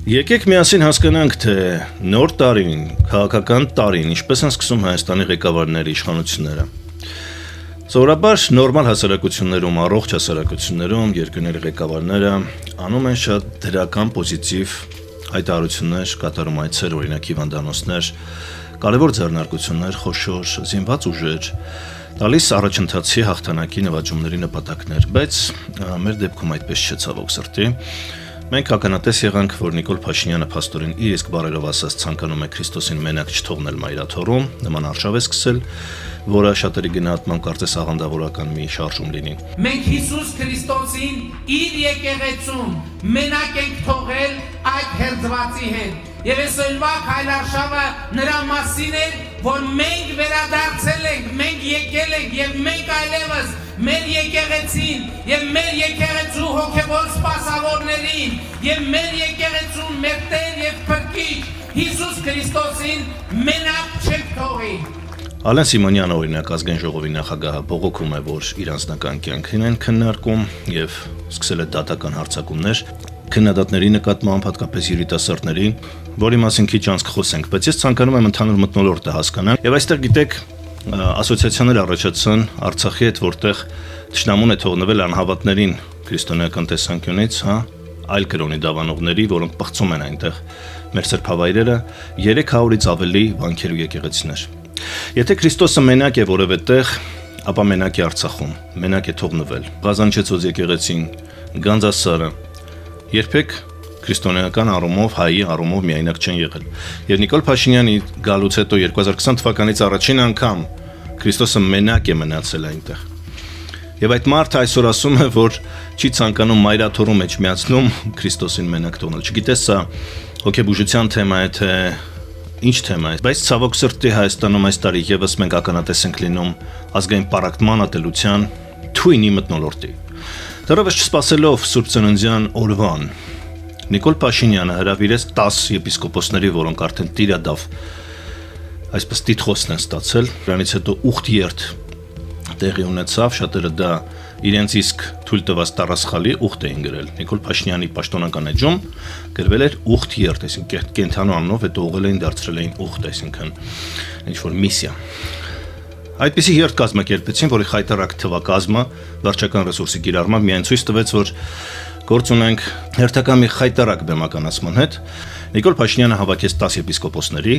Եկեք միասին հասկանանք, թե նոր տարին, քաղաքական տարին, ինչպես են սկսում Հայաստանի ղեկավարների իշխանությունները։ Սովորաբար նորմալ հասարակություններում, առողջ հասարակություններում երկրների ղեկավարները անում են շատ դրական պոզիտիվ հայտարարություններ, կատարում այցեր, օրինակ հիվանդանոցներ, կարևոր ձեռնարկություններ, խոշոր զինված ուժեր, տալիս առաջընթացի հաղթանակի նվաճումների նպատակներ, բայց մեր դեպքում այդպես չէ, ցավոք սրտի։ Մենք ականատես եղանք, որ Նիկոլ Փաշինյանը փաստորեն իր իսկ բարերով ասած ցանկանում է Քրիստոսին մենակ չթողնել մայրաթոռում, նման արշավ է սկսել, որը շատերի գնահատմամբ կարծես աղանդավորական մի շարժում լինի։ Մենք Հիսուս Քրիստոսին իր եկեղեցում մենակ ենք թողել այդ հերձվածի հետ։ Եվ այսօրվա քայլարշավը նրա մասին է, որ մենք վերադարձել ենք, մենք եկել ենք եւ մենք այլևս մեր եկեղեցին եւ մեր եկեղեցու հոգեվոր սպասավորներին եւ մեր եկեղեցուն մեր Տեր եւ Փրկիչ Հիսուս Քրիստոսին մենակ չենք թողի։ Ալեն Սիմոնյանը օրինակ ազգային ժողովի նախագահը բողոքում է, որ իր անձնական կյանքին են քննարկում եւ սկսել է դատական հարձակումներ քննադատների նկատմամբ, հատկապես երիտասարդների, որի մասին քիչ անց կխոսենք, բայց ես ցանկանում եմ ընդհանուր մթնոլորտը հասկանալ եւ այստեղ գիտեք ասոցիացիաներ առաջացան Արցախի հետ, որտեղ ճշնամուն է թողնվել անհավատներին քրիստոնեական տեսանկյունից, այլ կրոնի դավանողների, որոնք պղծում են այնտեղ մեր սրբավայրերը 300-ից ավելի վանքեր ու եկեղեցիներ։ Եթե Քրիստոսը մենակ է որևէ տեղ, ապա մենակ է Արցախում, մենակ է թողնվել։ Ղազանչեցոց եկեղեցին, Գանձասարը երբեք քրիստոնեական առումով, հայի առումով միայնակ չեն եղել։ Եվ Նիկոլ Փաշինյանի գալուց հետո 2020 թվականից առաջին անգամ Քրիստոսը մենակ է մնացել այնտեղ։ Եվ այդ մարդը այսօր ասում է, որ չի ցանկանում մայրաթոռու մեջ միացնում Քրիստոսին մենակ թողնել։ Չգիտես սա հոգեբուժության թեմա է, թե ինչ թեմա է, բայց ցավոք սրտի Հայաստանում այս տարի եւս մենք ականատես ենք լինում ազգային պառակտման ատելության թույնի մթնոլորտի։ Դեռևս չսպասելով Սուրբ Ծննդյան օրվան Նիկոլ Փաշինյանը հրավիրեց 10 եպիսկոպոսների, որոնք արդեն տիրադավ այսպես տիտղոսն են ստացել, դրանից հետո ուխտ երթ տեղի ունեցավ, շատերը դա իրենց իսկ թույլ տված տարասխալի ուխտ էին գրել։ Նիկոլ Փաշինյանի պաշտոնական էջում գրվել էր ուխտ երթ, այսինքն կենթանու անունով հետո ուղղել էին դարձրել էին ուխտ, այսինքն ինչ-որ միսիա։ Այդպիսի երթ կազմակերպեցին, որի խայտարակ թվակազմը վարչական ռեսուրսի կիրառմամբ միայն ցույց տվեց, որ գործ ունենք հերթական մի խայտարակ բեմականացման հետ։ Նիկոլ Փաշինյանը հավաքեց 10 եպիսկոպոսների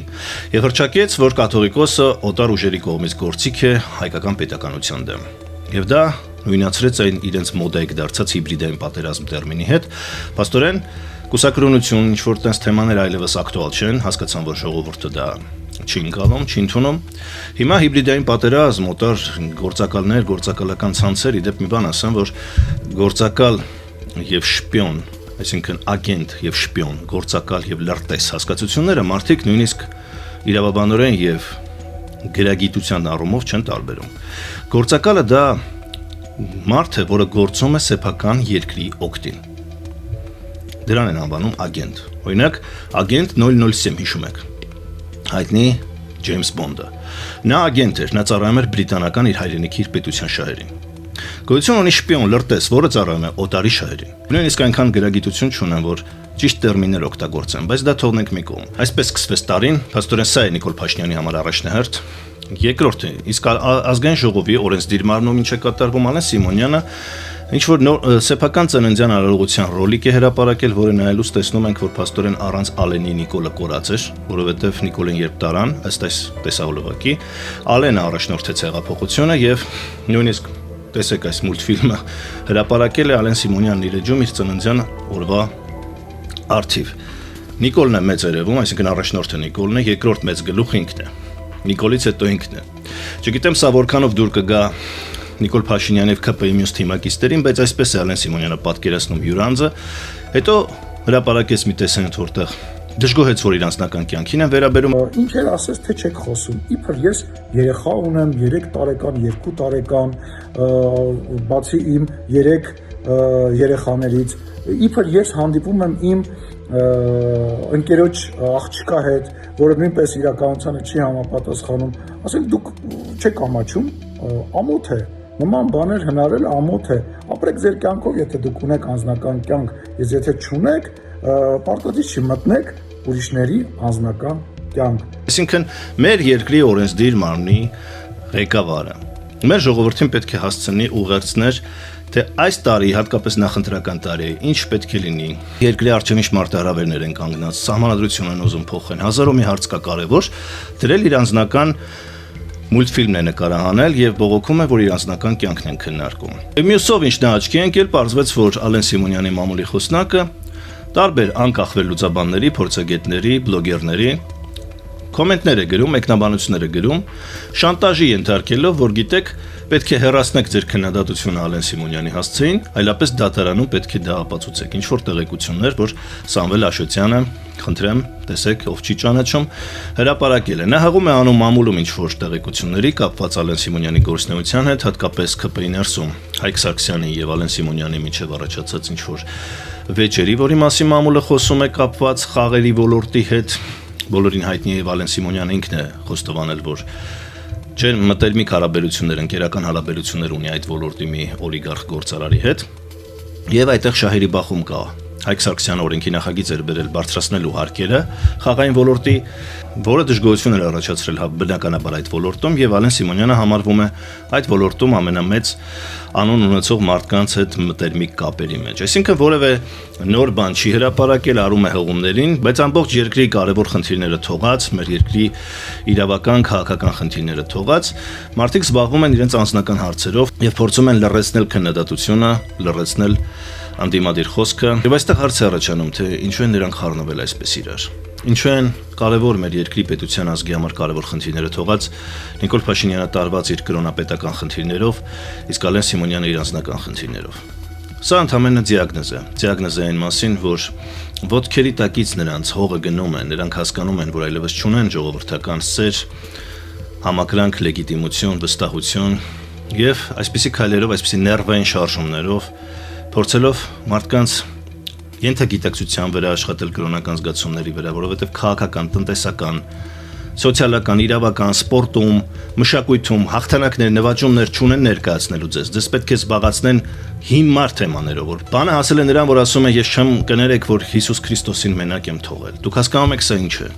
եւ հռչակեց, որ կաթողիկոսը օտար ուժերի կողմից գործիք է հայկական պետականության դեմ։ Եվ դա նույնացրեց այն իրենց մոդայիկ դարձած հիբրիդային պատերազմ տերմինի հետ։ Պաստորեն կուսակրոնություն, ինչ որ տես թեմաներ այլևս ակտուալ չեն, հասկացան, որ ժողովուրդը դա չի ընկալում, չի ընդունում։ Հիմա հիբրիդային պատերազմ, օտար գործակալներ, գործակալական ցանցեր, իդեպ մի բան ասեմ, որ գործակալ եւ շպիոն, այսինքն ագենտ եւ շպիոն, գործակալ եւ լրտես հասկացությունները մարդիկ նույնիսկ իրավաբանորեն եւ գրագիտության առումով չեն տարբերում։ Գործակալը դա մարդ է, որը գործում է սեփական երկրի օգտին։ Դրան են անվանում ագենտ։ Օրինակ, ագենտ 007 հիշում եք։ Հայտնի Ջեյմս Բոնդը։ Նա ագենտ էր, նա ծառայում էր բրիտանական իր հայրենիքի իր պետության շահերին։ Գոյություն ունի շպիոն լրտես, որը ծառայում է օտարի շահերին։ Նույնիսկ այնքան գրագիտություն չունեն, որ ճիշտ տերմիններ օգտագործեն, բայց դա թողնենք մի կողմ։ Այսպես սկսվեց տարին, փաստորեն սա է Նիկոլ Փաշինյանի համար առաջնահերթ։ Երկրորդը, իսկ ազգային ժողովի օրենսդիր մարմնում ինչ է կատարվում, Ալեն Սիմոնյանը ինչ որ սեփական ծննդյան արարողության ռոլիկ է հրապարակել, որը նայելուց տեսնում ենք, որ փաստորեն առանց Ալենի Նիկոլը կորած էր, որովհետև Նիկոլեն երբ տարան, ըստ այս տեսահոլովակի, Ալենը առաջնորդեց հեղափոխությունը եւ նույնիսկ տեսեք այս մուլտֆիլմը հրապարակել է Ալեն Սիմոնյանն իր էջում իր ծննդյան օրվա արթիվ։ Նիկոլն է մեծ երևում, այսինքն առաջնորդը Նիկոլն է, երկրորդ մեծ գլուխ ինքն է։ Նիկոլից հետո ինքն է։ Չգիտեմ սա որքանով դուր կգա Նիկոլ Փաշինյանի եւ ԿՊ-ի մյուս թիմակիցներին, բայց այսպես է Ալեն Սիմոնյանը պատկերացնում հյուրանձը, հետո հրապարակեց մի տեսանյութ, որտեղ դժգոհեց, որ իր անձնական կյանքին են վերաբերում։ Ինչ էր ասես, թե չեք խոսում։ Իբր ես երեխա ունեմ, 3 տարեկան, 2 տարեկան, բացի իմ 3 երեխաներից, իբր ես հանդիպում եմ իմ ընկերոջ աղջկա հետ, որը նույնպես իրականությանը չի համապատասխանում, ասենք դուք չեք ամաչում, ամոթ է, նման բաներ հնարել ամոթ է, ապրեք ձեր կյանքով, եթե դուք ունեք անձնական կյանք, եթե չունեք, պարտադիր չմտնեք ուրիշների անձնական կյանք։ Այսինքն մեր երկրի օրենսդիր մարմնի ղեկավարը մեր ժողովրդին պետք է հասցնի ուղերձներ, թե այս տարի, հատկապես նախընտրական տարի, ինչ պետք է լինի։ Երկրի առջև ինչ մարտահրավերներ են կանգնած, սահմանադրություն են ուզում փոխեն, հազարով մի հարց կա կարևոր, դրել իր անձնական մուլտֆիլմն է նկարահանել եւ բողոքում է, որ իր անձնական կյանքն են քննարկում։ Մյուսով ինչ նա աչքի ընկել, պարզվեց, որ Ալեն Սիմոնյանի մամուլի խոսնակը տարբեր անկախվել լուծաբանների, փորձագետների, բլոգերների կոմենտներ է գրում, մեկնաբանություններ է գրում, շանտաժի ենթարկելով, որ գիտեք, պետք է հեռացնեք ձեր քննադատությունը Ալեն Սիմոնյանի հասցեին, այլապես դատարանում պետք է դա ապացուցեք։ Ինչ որ տեղեկություններ, որ Սամվել Աշոտյանը, խնդրեմ, տեսեք, ով չի ճանաչում, հրապարակել է։ Նա հղում է անում մամուլում ինչ որ տեղեկությունների կապված Ալեն Սիմոնյանի գործունեության հետ, հատկապես ԿՊ-ի ներսում Հայկ Սարգսյանի եւ Ալեն Սիմոնյանի միջև առաջացած ինչ որ վեճերի, որի մասին մամուլը խոսում է կապված խաղերի ոլորտի հետ։ Բոլորին հայտնի է Ալեն Սիմոնյանը ինքն է խոստովանել, որ ջեր մտերմիկ հարաբերություններ, ընկերական հարաբերություններ ունի այդ ոլորտի մի օլիգարխ գործարարի հետ, եւ այդտեղ շահերի բախում կա։ Հայկ Սարգսյանը օրենքի նախագիծ էր բերել բարձրացնելու հարկերը խաղային ոլորտի, որը դժգոհություն էր առաջացրել բնականաբար այդ ոլորտում, եւ Ալեն Սիմոնյանը համարվում է այդ ոլորտում ամենամեծ անուն ունեցող մարդկանց հետ մտերմիկ կապերի մեջ։ Այսինքն որևէ նոր բան չի հրապարակել, արում է հղումներին, բայց ամբողջ երկրի կարևոր խնդիրները թողած, մեր երկրի իրավական, քաղաքական խնդիրները թողած, մարդիկ զբաղվում են իրենց անձնական հարցերով եւ փորձում են լռեցնել քննադատությունը, լռեցնել անդիմադիր խոսքը, եւ այստեղ հարց է առաջանում, թե ինչու են նրանք խառնվել այսպես իրար։ Ինչու են կարևոր մեր երկրի պետության ազգի համար կարևոր խնդիրները թողած Նիկոլ Փաշինյանը տարված իր կրոնապետական խնդիրներով, իսկ Ալեն Սիմոնյանը իր անձնական խնդիրներով։ Սա ընդհանրապես դիագնոզ է այն մասին, որ ոտքերի տակից նրանց հողը գնում է, նրանք հասկանում են, որ այլևս չունեն ժողովրդական սեր, համակրանք, լեգիտիմություն, վստահություն եւ այսպիսի քայլերով, այսպիսի ներվային շարժումներով փորձելով մարդկանց ենթագիտակցության վրա աշխատել կրոնական զգացումների վրա, որովհետև քաղաքական, տնտեսական, սոցիալական, իրավական, սպորտում, մշակույթում հաղթանակներ, նվաճումներ չունեն ներկայացնելու ձեզ։ Ձեզ պետք է զբաղացնեն հիմար թեմաներով, որ բանը հասել է նրան, որ ասում է ես չեմ կներեք, որ Հիսուս Քրիստոսին մենակ եմ թողել։ Դուք հասկանում եք սա ինչ է։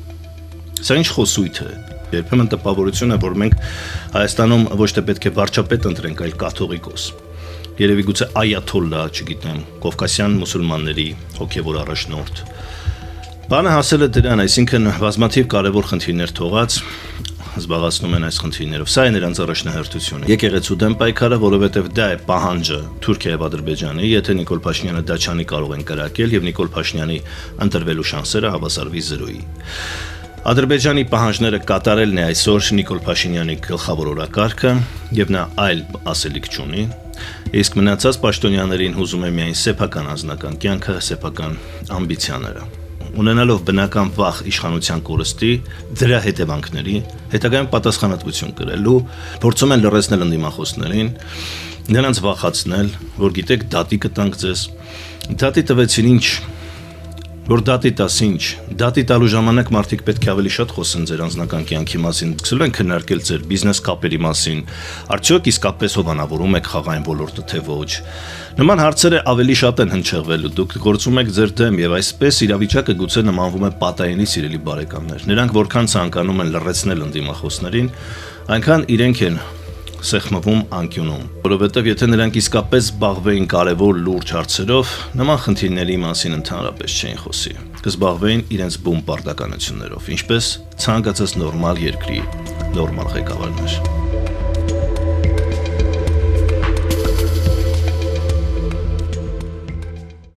Սա ինչ խոսույթ է։ Երբեմն տպավորություն է, որ մենք Հայաստանում ոչ թե պետք է վարչապետ ընտրենք, այլ կաթողիկոս։ Երևի գուցե այաթոլլա, չգիտեմ, կովկասյան մուսուլմանների հոգևոր առաջնորդ։ Բանը հասել է դրան, այսինքն բազմաթիվ կարևոր խնդիրներ թողած զբաղացնում են այս խնդիրներով։ Սա է նրանց առաջնահերթությունը։ Եկեղեցու դեմ պայքարը, որովհետև դա է պահանջը Թուրքիայի եւ Ադրբեջանի, եթե Նիկոլ Փաշինյանը դա չանի կարող են կրակել եւ Նիկոլ Փաշինյանի ընտրվելու շանսերը հավասարվի 0-ի։ Ադրբեջանի պահանջները կատարելն է այսօր Նիկոլ Փաշինյանի գլխավոր օրակարգը եւ նա այլ ասելիք չունի։ Իսկ մնացած պաշտոնյաներին հուզում է միայն սեփական անձնական կյանքը, սեփական ամբիցիաները։ Ունենալով բնական վախ իշխանության կորստի, դրա հետևանքների, հետագայում պատասխանատվություն կրելու, փորձում են լռեցնել ընդդիմախոսներին, նրանց վախացնել, որ գիտեք դատի կտանք ձեզ։ Դատի տվեցին ինչ, որ դատի տաս ինչ, դատի տալու ժամանակ մարդիկ պետք է ավելի շատ խոսեն ձեր անձնական կյանքի մասին, սկսել են քննարկել ձեր բիզնես կապերի մասին, արդյոք իսկապես հովանավորում եք խաղային ոլորտը թե ոչ։ Նման հարցերը ավելի շատ են հնչեղվելու, դուք գործում եք ձեր դեմ եւ այսպես իրավիճակը գուցե նմանվում է պատայինի սիրելի բարեկամներ։ Նրանք որքան ցանկանում են լռեցնել ընդդիմախոսներին, այնքան իրենք են սեղմվում անկյունում, որովհետև եթե նրանք իսկապես զբաղվեին կարևոր լուրջ հարցերով, նման խնդիրների մասին ընդհանրապես չէին խոսի, կզբաղվեին իրենց բուն պարտականություններով, ինչպես ցանկացած նորմալ երկրի նորմալ ղեկավարներ։